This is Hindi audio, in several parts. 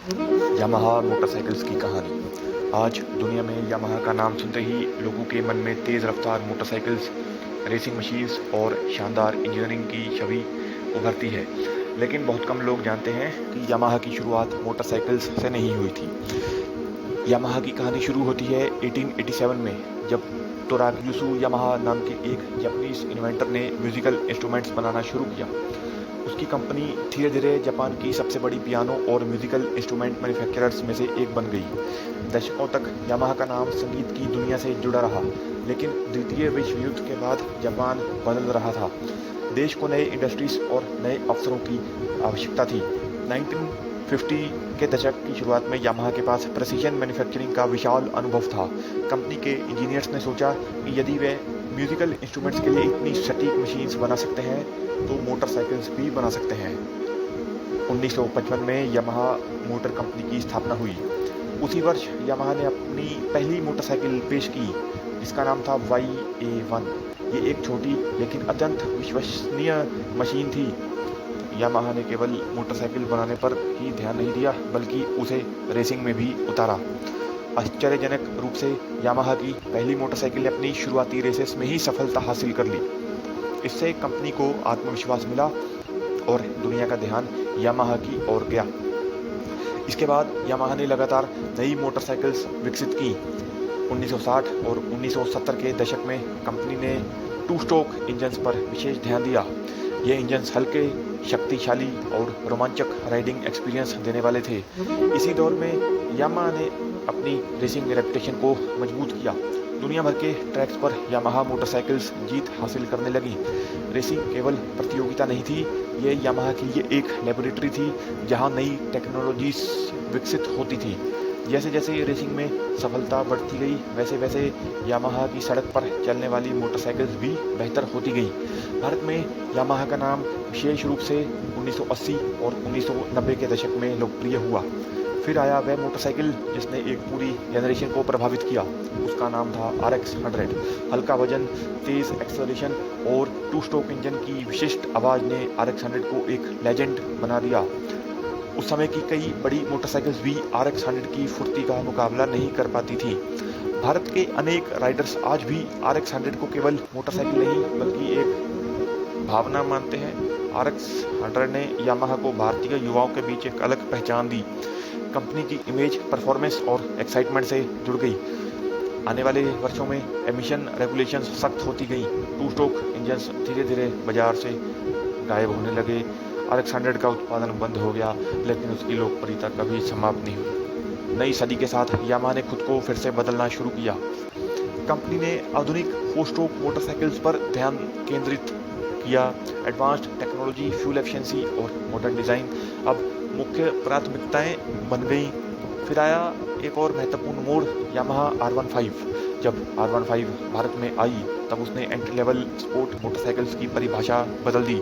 यामाहा मोटरसाइकिल्स की कहानी। आज दुनिया में यामाहा का नाम सुनते ही लोगों के मन में तेज़ रफ्तार मोटरसाइकिल्स, रेसिंग मशीन्स और शानदार इंजीनियरिंग की छवि उभरती है। लेकिन बहुत कम लोग जानते हैं कि यामाहा की शुरुआत मोटरसाइकिल्स से नहीं हुई थी। यामाहा की कहानी शुरू होती है 1887 में, जब तोराग्युसु यामाहा नाम के एक जापानीज इन्वेंटर ने म्यूजिकल इंस्ट्रूमेंट्स बनाना शुरू किया। उसकी कंपनी धीरे धीरे जापान की सबसे बड़ी पियानो और म्यूजिकल इंस्ट्रूमेंट मैन्युफैक्चरर्स में से एक बन गई। दशकों तक यामाहा का नाम संगीत की दुनिया से जुड़ा रहा, लेकिन द्वितीय विश्व युद्ध के बाद जापान बदल रहा था। देश को नए इंडस्ट्रीज और नए अवसरों की आवश्यकता थी। 1950 के दशक की शुरुआत में यामाहा के पास प्रेसिजन मैन्युफैक्चरिंग का विशाल अनुभव था। कंपनी के इंजीनियर्स ने सोचा कि यदि वे म्यूजिकल इंस्ट्रूमेंट्स के लिए इतनी सटीक मशीन्स बना सकते हैं तो मोटरसाइकिल्स भी बना सकते हैं। 1955 में यामाहा मोटर कंपनी की स्थापना हुई। उसी वर्ष यामाहा ने अपनी पहली मोटरसाइकिल पेश की, जिसका नाम था YA1। ये एक छोटी लेकिन अत्यंत विश्वसनीय मशीन थी। यामाहा ने केवल मोटरसाइकिल बनाने पर ही ध्यान नहीं दिया, बल्कि उसे रेसिंग में भी उतारा। आश्चर्यजनक रूप से यामाहा की पहली मोटरसाइकिल ने अपनी शुरुआती रेसेस में ही सफलता हासिल कर ली। इससे कंपनी को आत्मविश्वास मिला और दुनिया का ध्यान यामाहा की ओर गया। इसके बाद यामाहा ने लगातार नई मोटरसाइकिल्स विकसित की। 1960 और 1970 के दशक में कंपनी ने टू स्ट्रोक इंजन्स पर विशेष ध्यान दिया। ये इंजन्स हल्के, शक्तिशाली और रोमांचक राइडिंग एक्सपीरियंस देने वाले थे। इसी दौर में यामाहा ने अपनी रेसिंग रेपुटेशन को मजबूत किया। दुनिया भर के ट्रैक्स पर यामाहा मोटरसाइकिल्स जीत हासिल करने लगी। रेसिंग केवल प्रतियोगिता नहीं थी, ये यामाहा के लिए एक लेबोरेटरी थी जहां नई टेक्नोलॉजीज विकसित होती थी। जैसे जैसे रेसिंग में सफलता बढ़ती गई, वैसे वैसे यामाहा की सड़क पर चलने वाली मोटरसाइकिल्स भी बेहतर होती गई। भारत में यामाहा का नाम विशेष रूप से 1980 और 1990 के दशक में लोकप्रिय हुआ। फिर आया वह मोटरसाइकिल जिसने एक पूरी जनरेशन को प्रभावित किया। उसका नाम था RX 100। हल्का वजन, तेज एक्सेलरेशन और टू स्ट्रोक इंजन की विशिष्ट आवाज़ ने RX 100 को एक लेजेंड बना दिया। उस समय की कई बड़ी मोटरसाइकिल्स भी RX 100 की फुर्ती का मुकाबला नहीं कर पाती थी। भारत के अनेक राइडर्स आज भी RX 100 को केवल मोटरसाइकिल नहीं बल्कि एक भावना मानते हैं। RX 100 ने यामाहा को भारतीय युवाओं के बीच एक अलग पहचान दी। कंपनी की इमेज, परफॉर्मेंस और एक्साइटमेंट से जुड़ गई। आने वाले वर्षों में एमिशन रेगुलेशंस सख्त होती गई। टू स्ट्रोक इंजन्स धीरे धीरे बाजार से गायब होने लगे। RX 100 का उत्पादन बंद हो गया, लेकिन उसकी लोकप्रियता कभी समाप्त नहीं हुई। नई सदी के साथ यामाहा ने खुद को फिर से बदलना शुरू किया। कंपनी ने आधुनिक फोर स्ट्रोक मोटरसाइकिल्स पर ध्यान केंद्रित किया। एडवांस्ड टेक्नोलॉजी, फ्यूल एफिशिएंसी और मॉडर्न डिज़ाइन अब मुख्य प्राथमिकताएं बन गई। फिर आया एक और महत्वपूर्ण मोड़, यामाहा R15। जब R15 भारत में आई तब उसने एंट्री लेवल स्पोर्ट मोटरसाइकिल्स की परिभाषा बदल दी।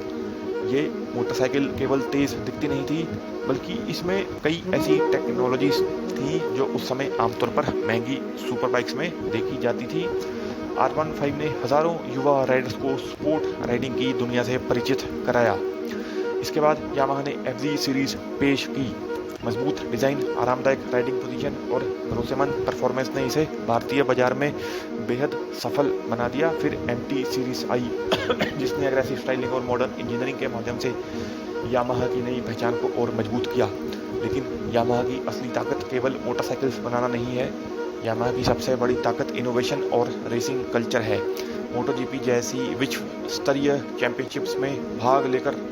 ये मोटरसाइकिल केवल तेज़ दिखती नहीं थी, बल्कि इसमें कई ऐसी टेक्नोलॉजीज थी जो उस समय आमतौर पर महंगी सुपर बाइक्स में देखी जाती थी। R15 ने हज़ारों युवा राइडर्स को स्पोर्ट राइडिंग की दुनिया से परिचित कराया। इसके बाद यामाहा ने FZ सीरीज पेश की। मजबूत डिज़ाइन, आरामदायक राइडिंग पोजीशन और भरोसेमंद परफॉर्मेंस ने इसे भारतीय बाजार में बेहद सफल बना दिया। फिर MT सीरीज आई जिसने एग्रेसिव स्टाइलिंग और मॉडर्न इंजीनियरिंग के माध्यम से यामाहा की नई पहचान को और मजबूत किया। लेकिन यामाहा की असली ताकत केवल मोटरसाइकिल्स बनाना नहीं है। यामाहा की सबसे बड़ी ताकत इनोवेशन और रेसिंग कल्चर है। MotoGP जैसी विश्व स्तरीय चैंपियनशिप्स में भाग लेकर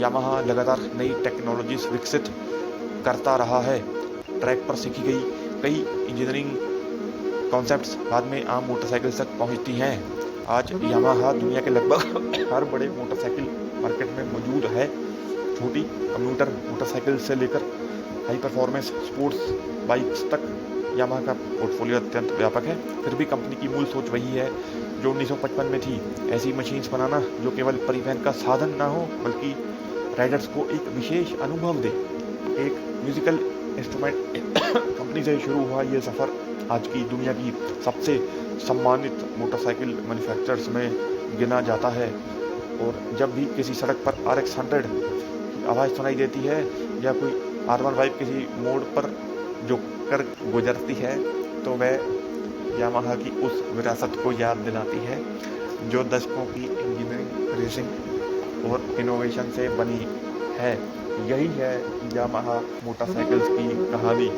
यामाहा लगातार नई टेक्नोलॉजीज विकसित करता रहा है। ट्रैक पर सीखी गई कई इंजीनियरिंग कॉन्सेप्ट्स बाद में आम मोटरसाइकिल तक पहुंचती हैं। आज यामाहा दुनिया के लगभग हर बड़े मोटरसाइकिल मार्केट में मौजूद है। छोटी कम्यूटर मोटरसाइकिल से लेकर हाई परफॉर्मेंस स्पोर्ट्स बाइक्स तक यामाहा का पोर्टफोलियो अत्यंत व्यापक है। फिर भी कंपनी की मूल सोच वही है जो 1955 में थी, ऐसी मशीन्स बनाना जो केवल परिवहन का साधन ना हो बल्कि राइडर्स को एक विशेष अनुभव दे। एक म्यूजिकल इंस्ट्रूमेंट कंपनी से शुरू हुआ ये सफ़र आज की दुनिया की सबसे सम्मानित मोटरसाइकिल मैन्युफैक्चरर्स में गिना जाता है। और जब भी किसी सड़क पर RX 100 की आवाज़ सुनाई देती है या कोई R15 किसी मोड़ पर जो कर गुजरती है तो वह यामाहा की उस विरासत को याद दिलाती है जो दशकों की इंजीनियरिंग, रेसिंग और इनोवेशन से बनी है। यही है यामाहा मोटरसाइकिल्स की कहानी।